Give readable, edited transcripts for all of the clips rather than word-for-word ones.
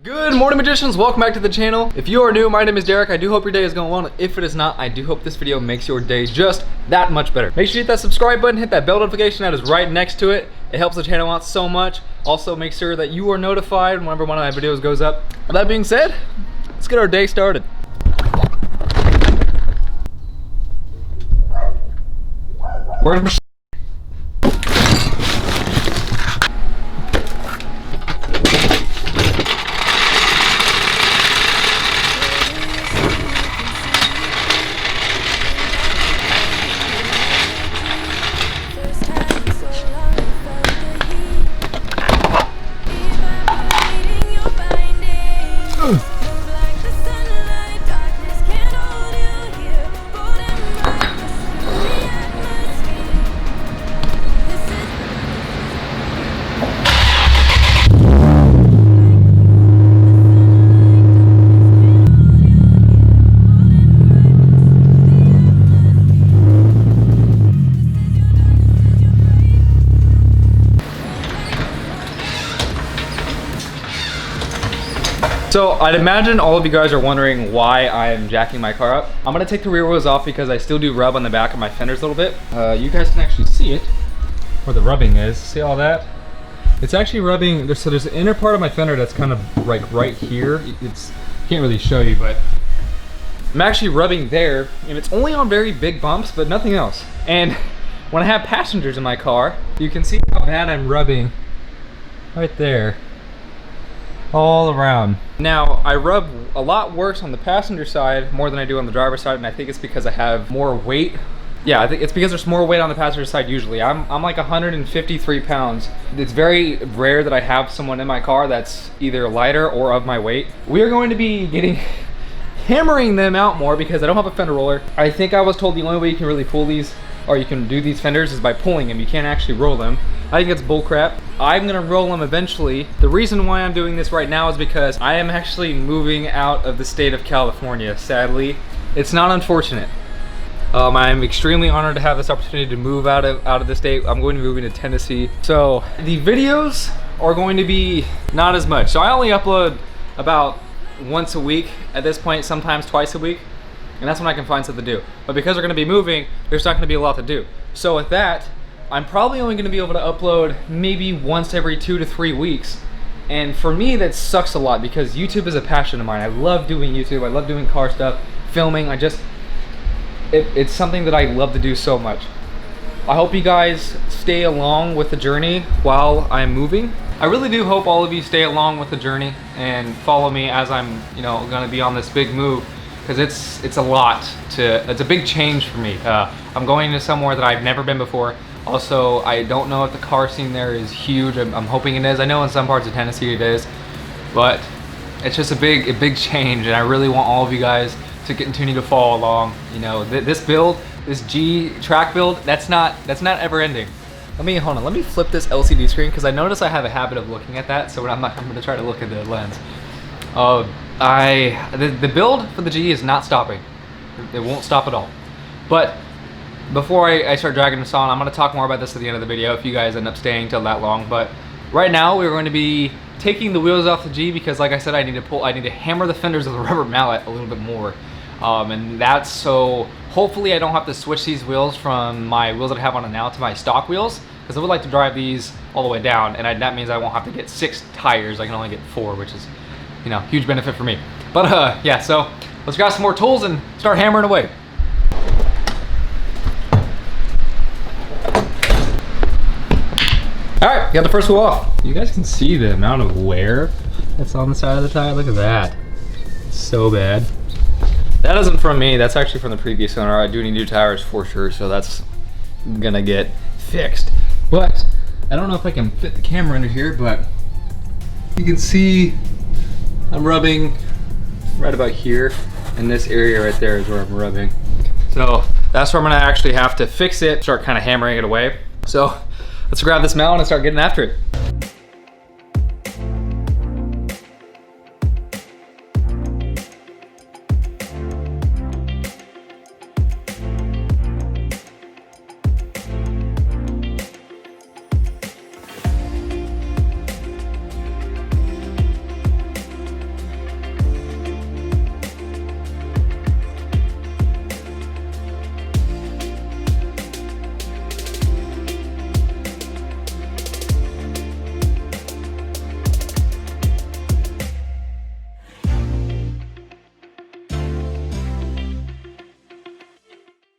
Good morning, magicians. Welcome back to the channel. If you are new, my name is Derek. I do hope your day is going well. If it is not, I do hope this video makes your day just that much better. Make sure you hit that subscribe button, hit that bell notification that is right next to it. It helps the channel out so much. Also, make sure that you are notified whenever one of my videos goes up. With that being said, let's get our day started. Where's my So I'd imagine all of you guys are wondering why I'm jacking my car up. I'm gonna take the rear wheels off because I still do rub on the back of my fenders a little bit. You guys can actually see it, where the rubbing is. See all that? It's actually rubbing, so there's the inner part of my fender that's kind of like right here. Can't really show you, but I'm actually rubbing there, and it's only on very big bumps, but nothing else. And when I have passengers in my car, you can see how bad I'm rubbing right there. All around. Now, I rub a lot worse on the passenger side more than I do on the driver's side, and I think it's because I have more weight. Yeah, I think it's because there's more weight on the passenger side usually. I'm like 153 pounds. It's very rare that I have someone in my car that's either lighter or of my weight. We are going to be hammering them out more because I don't have a fender roller. I think I was told the only way you can really pull these, or you can do these fenders, is by pulling them. You can't actually roll them. I think it's bullcrap. I'm gonna roll them eventually. The reason why I'm doing this right now is because I am actually moving out of the state of California, sadly. It's not unfortunate. I'm extremely honored to have this opportunity to move out of the state. I'm going to be moving to Tennessee. So the videos are going to be not as much. So I only upload about once a week at this point, sometimes twice a week. And that's when I can find something to do. But because we're gonna be moving, there's not gonna be a lot to do. So with that, I'm probably only gonna be able to upload maybe once every 2 to 3 weeks. And for me, that sucks a lot because YouTube is a passion of mine. I love doing YouTube, I love doing car stuff, filming. It's something that I love to do so much. I hope you guys stay along with the journey while I'm moving. I really do hope all of you stay along with the journey and follow me as I'm, gonna be on this big move. Because it's a lot it's a big change for me. I'm going to somewhere that I've never been before. Also, I don't know if the car scene there is huge. I'm hoping it is. I know in some parts of Tennessee it is, but it's just a big change, and I really want all of you guys to continue to follow along. This build, this G track build, that's not ever ending. Let me flip this LCD screen because I notice I have a habit of looking at that. So I'm gonna try to look at the lens. The build for the G is not stopping. It won't stop at all. But before I start dragging this on, I'm going to talk more about this at the end of the video if you guys end up staying till that long. But right now we're going to be taking the wheels off the G because, like I said, I need to hammer the fenders with a rubber mallet a little bit more. And that's so hopefully I don't have to switch these wheels from my wheels that I have on it now to my stock wheels, because I would like to drive these all the way down, and that means I won't have to get 6 tires. I can only get 4, which is huge benefit for me. But yeah, so let's grab some more tools and start hammering away. All right, got the first wheel off. You guys can see the amount of wear that's on the side of the tire. Look at that. It's so bad. That isn't from me, that's actually from the previous owner. I do need new tires for sure, so that's gonna get fixed. But I don't know if I can fit the camera under here, but you can see I'm rubbing right about here, and this area right there is where I'm rubbing. So that's where I'm gonna actually have to fix it, start kind of hammering it away. So let's grab this mallet and start getting after it.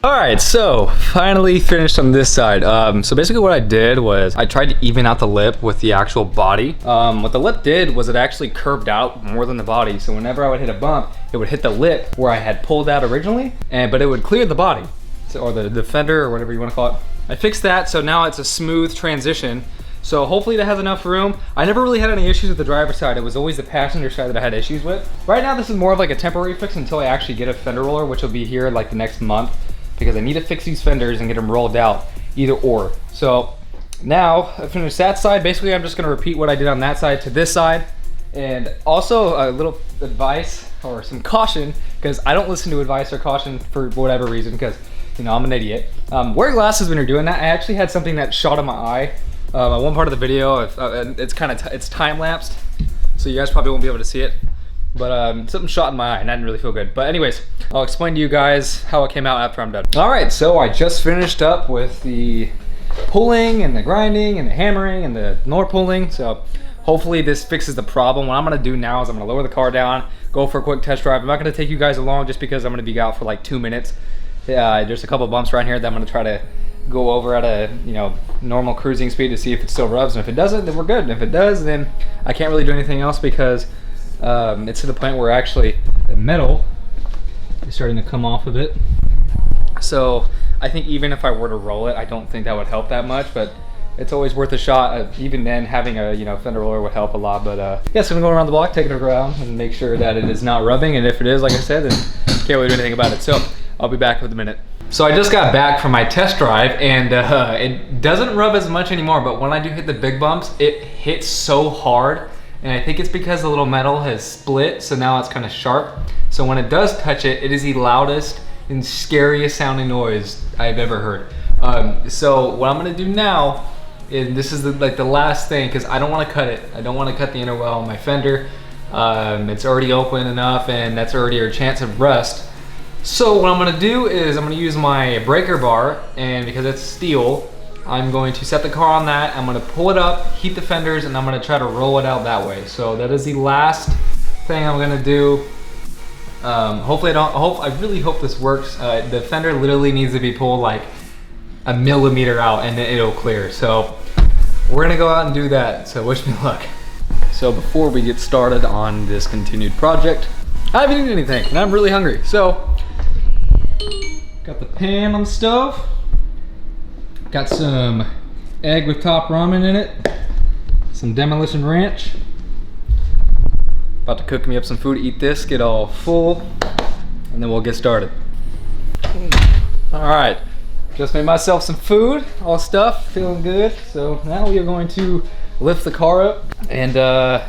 All right, so finally finished on this side. So basically what I did was I tried to even out the lip with the actual body. What the lip did was it actually curved out more than the body. So whenever I would hit a bump, it would hit the lip where I had pulled out originally, but it would clear the body, or the fender or whatever you want to call it. I fixed that, so now it's a smooth transition. So hopefully that has enough room. I never really had any issues with the driver's side. It was always the passenger side that I had issues with. Right now, this is more of like a temporary fix until I actually get a fender roller, which will be here like the next month, because I need to fix these fenders and get them rolled out, either or. So now I finished that side. Basically, I'm just gonna repeat what I did on that side to this side. And also a little advice or some caution, because I don't listen to advice or caution for whatever reason, because you know, I'm an idiot. Wear glasses when you're doing that. I actually had something that shot in my eye. At one part of the video, it's time lapsed, so you guys probably won't be able to see it. But something shot in my eye and I didn't really feel good. But anyways, I'll explain to you guys how it came out after I'm done. All right, so I just finished up with the pulling and the grinding and the hammering and the more pulling. So hopefully this fixes the problem. What I'm gonna do now is I'm gonna lower the car down, go for a quick test drive. I'm not gonna take you guys along just because I'm gonna be out for like 2 minutes. There's a couple bumps around here that I'm gonna try to go over at a normal cruising speed to see if it still rubs. And if it doesn't, then we're good. And if it does, then I can't really do anything else because it's to the point where actually the metal is starting to come off of it. So I think even if I were to roll it, I don't think that would help that much, but it's always worth a shot. Even then, having a fender roller would help a lot. But yeah, so I'm gonna go around the block, take it around, and make sure that it is not rubbing. And if it is, like I said, then can't really do anything about it. So I'll be back with a minute. So I just got back from my test drive, and it doesn't rub as much anymore. But when I do hit the big bumps, it hits so hard. And I think it's because the little metal has split, so now it's kind of sharp. So when it does touch it, it is the loudest and scariest sounding noise I've ever heard. So what I'm gonna do now, and this is the last thing, because I don't want to cut it. I don't want to cut the inner well on my fender. It's already open enough, and that's already a chance of rust. So what I'm gonna do is I'm gonna use my breaker bar, and because it's steel, I'm going to set the car on that. I'm gonna pull it up, heat the fenders, and I'm gonna try to roll it out that way. So that is the last thing I'm gonna do. Hopefully I really hope this works. The fender literally needs to be pulled like a millimeter out and then it'll clear. So we're gonna go out and do that. So wish me luck. So before we get started on this continued project, I haven't eaten anything and I'm really hungry. So got the pan on the stove. Got some egg with top ramen in it, some demolition ranch. About to cook me up some food, eat this, get all full, and then we'll get started. All right, just made myself some food, all stuffed, feeling good. So now we are going to lift the car up and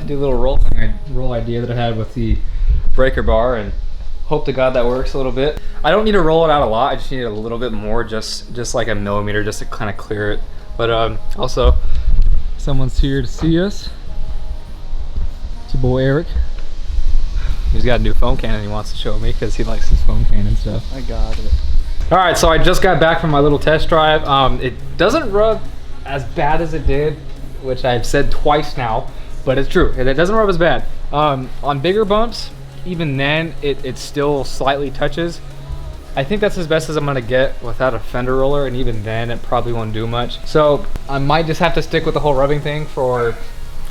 do a little roll idea that I had with the breaker bar, and hope to God that works a little bit. I don't need to roll it out a lot. I just need a little bit more, just like a millimeter, just to kind of clear it. But also, someone's here to see us. It's your boy Eric. He's got a new foam cannon he wants to show me because he likes his foam cannon stuff. I got it. All right, so I just got back from my little test drive. It doesn't rub as bad as it did, which I've said twice now, but it's true. It doesn't rub as bad. On bigger bumps, even then it still slightly touches. I think that's as best as I'm gonna get without a fender roller, and even then it probably won't do much. So I might just have to stick with the whole rubbing thing for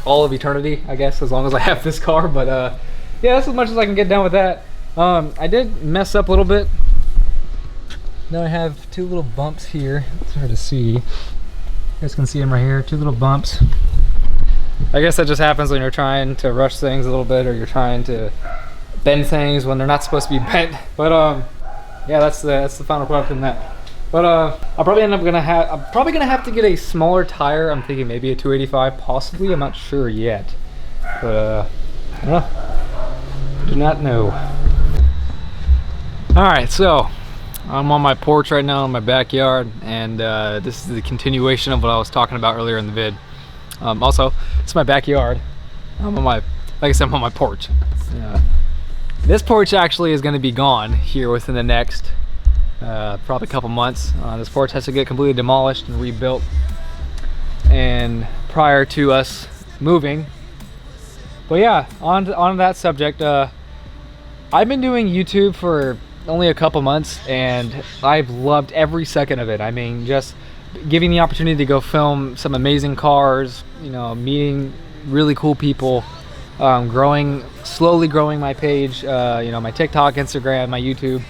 all of eternity, I guess, as long as I have this car. But yeah, that's as much as I can get done with that. I did mess up a little bit. Now I have two little bumps here. It's hard to see. You guys can see them right here, two little bumps. I guess that just happens when you're trying to rush things a little bit, or you're trying to bend things when they're not supposed to be bent. But yeah, that's the final product in that. But I'm probably gonna have to get a smaller tire. I'm thinking maybe a 285, possibly. I'm not sure yet. But I don't know. Do not know. All right, so I'm on my porch right now in my backyard, and this is the continuation of what I was talking about earlier in the vid. Also, it's my backyard. Like I said, I'm on my porch. This porch actually is going to be gone here within the next probably a couple months. This porch has to get completely demolished and rebuilt, and prior to us moving. But yeah, on that subject, I've been doing YouTube for only a couple months, and I've loved every second of it. I mean, just giving the opportunity to go film some amazing cars, you know, meeting really cool people, slowly growing my page, you know, my TikTok, Instagram, my YouTube,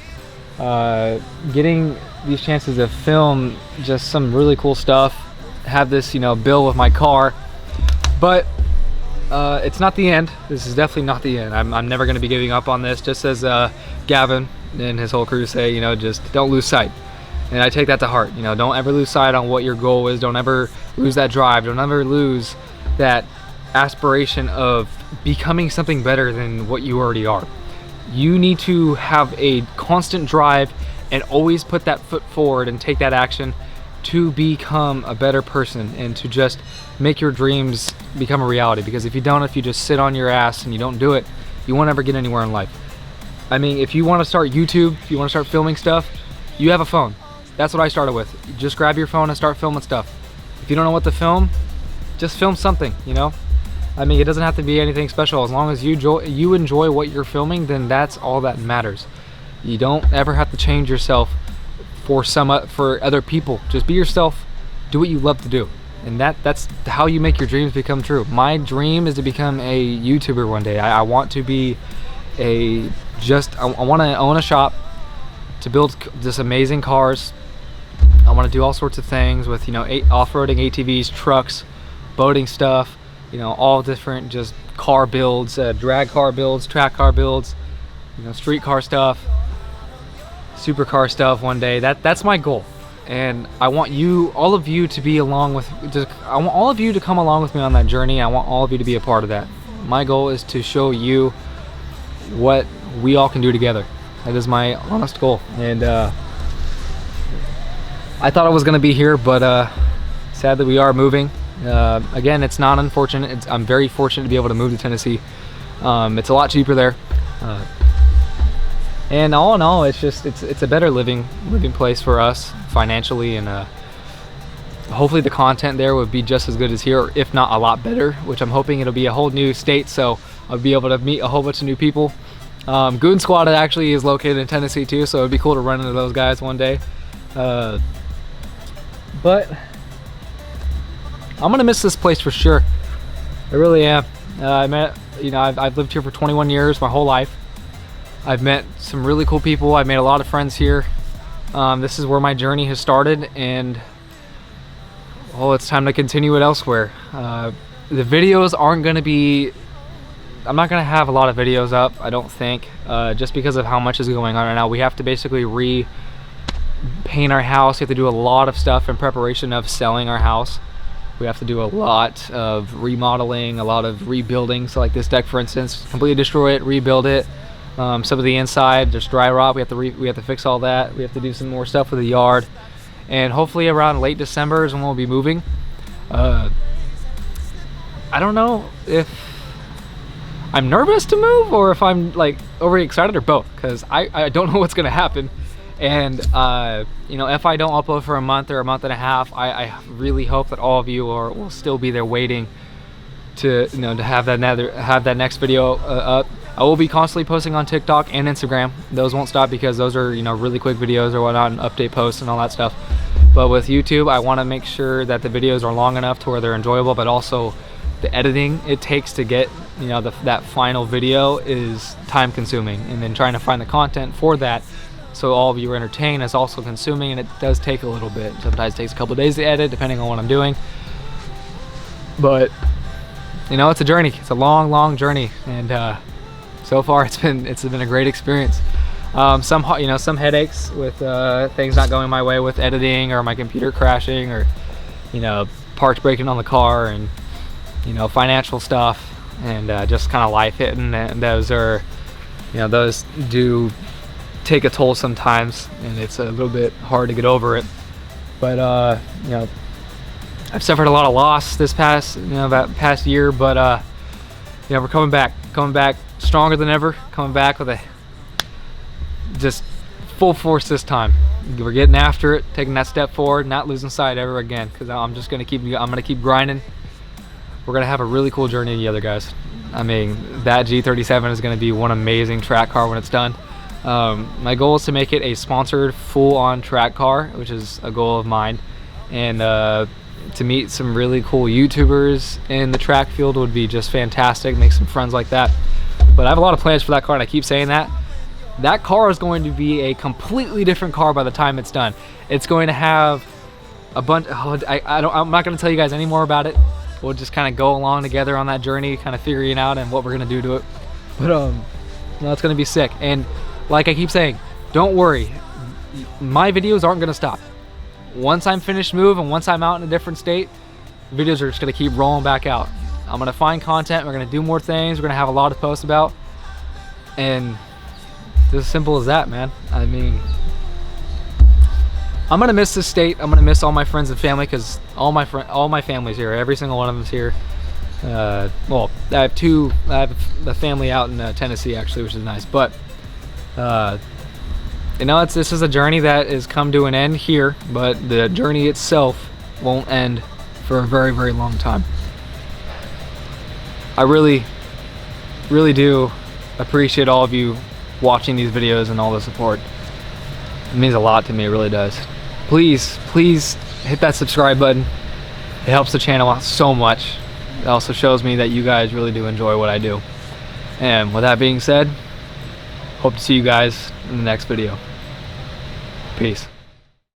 getting these chances to film just some really cool stuff, have this, you know, bill with my car. But it's not the end. This is definitely not the end. I'm never going to be giving up on this. Just as Gavin and his whole crew say, you know, just don't lose sight. And I take that to heart. You know, don't ever lose sight on what your goal is. Don't ever lose that drive. Don't ever lose that aspiration of becoming something better than what you already are. You need to have a constant drive and always put that foot forward and take that action to become a better person and to just make your dreams become a reality. Because if you don't, if you just sit on your ass and you don't do it, you won't ever get anywhere in life. I mean, if you want to start YouTube, if you want to start filming stuff, you have a phone. That's what I started with. Just grab your phone and start filming stuff. If you don't know what to film, just film something, you know? I mean, it doesn't have to be anything special. As long as you enjoy what you're filming, then that's all that matters. You don't ever have to change yourself for other people. Just be yourself, do what you love to do. And that's how you make your dreams become true. My dream is to become a YouTuber one day. I want to be I want to own a shop to build just amazing cars. I want to do all sorts of things with, you know, off-roading ATVs, trucks, boating stuff, you know, all different just car builds, drag car builds, track car builds, you know, street car stuff, supercar stuff one day. That's my goal. And I want all of you to be along with, I want all of you to come along with me on that journey. I want all of you to be a part of that. My goal is to show you what we all can do together. That is my honest goal. And I thought I was gonna be here, but sadly we are moving. Again, it's not unfortunate. I'm very fortunate to be able to move to Tennessee. It's a lot cheaper there. And all in all, it's a better living place for us financially, and hopefully the content there would be just as good as here, if not a lot better, which I'm hoping it'll be a whole new state, so I'll be able to meet a whole bunch of new people. Goon Squad actually is located in Tennessee too, so it'd be cool to run into those guys one day. But I'm gonna miss this place for sure. I really am. I've lived here for 21 years, my whole life. I've met some really cool people. I've made a lot of friends here. This is where my journey has started, and it's time to continue it elsewhere. The videos aren't going to be, I'm not going to have a lot of videos up, I don't think, just because of how much is going on right now. We have to basically repaint our house. We have to do a lot of stuff in preparation of selling our house. We have to do a lot of remodeling, a lot of rebuilding. So like this deck, for instance, completely destroy it, rebuild it. Some of the inside, there's dry rot. We have to fix all that. We have to do some more stuff with the yard, and hopefully around late December is when we'll be moving. I don't know if I'm nervous to move or if I'm like overly excited, or both, because I don't know what's gonna happen. And you know, if I don't upload for a month or a month and a half, I really hope that all of you will still be there waiting to have that next video up. I will be constantly posting on TikTok and Instagram. Those won't stop because those are, you know, really quick videos or whatnot, and update posts and all that stuff. But with YouTube, I want to make sure that the videos are long enough to where they're enjoyable, but also the editing it takes to get, you know, that final video is time consuming, and then trying to find the content for that so all of you are entertained is also consuming, and it does take a little bit. Sometimes it takes a couple days to edit depending on what I'm doing, but you know, it's a journey. It's a long journey, and so far it's been a great experience. Some headaches with things not going my way with editing, or my computer crashing, or, you know, parts breaking on the car, and, you know, financial stuff, and just kind of life hitting. And those do take a toll sometimes, and it's a little bit hard to get over it. But you know, I've suffered a lot of loss this past year, but you know, we're coming back stronger than ever, coming back with just full force this time. We're getting after it, taking that step forward, not losing sight ever again, because I'm gonna keep grinding. We're gonna have a really cool journey together, guys. I mean, that G37 is gonna be one amazing track car when it's done. My goal is to make it a sponsored full-on track car, which is a goal of mine, and to meet some really cool YouTubers in the track field would be just fantastic. Make some friends like that. But I have a lot of plans for that car, and I keep saying that. That car is going to be a completely different car by the time it's done. It's going to have a bunch. I'm not going to tell you guys any more about it. We'll just kind of go along together on that journey, kind of figuring out and what we're going to do to it. But no, it's going to be sick. And like I keep saying, don't worry. My videos aren't going to stop. Once I'm finished move and once I'm out in a different state, videos are just going to keep rolling back out. I'm going to find content. We're going to do more things. We're going to have a lot to post about. And it's as simple as that, man. I mean, I'm going to miss this state. I'm going to miss all my friends and family because all my family's here. Every single one of them's here. Well, I have the family out in Tennessee, actually, which is nice. But, you know, this is a journey that has come to an end here. But the journey itself won't end for a very, very long time. I really, really do appreciate all of you watching these videos and all the support. It means a lot to me, it really does. Please hit that subscribe button. It helps the channel out so much. It also shows me that you guys really do enjoy what I do. And with that being said, hope to see you guys in the next video. Peace.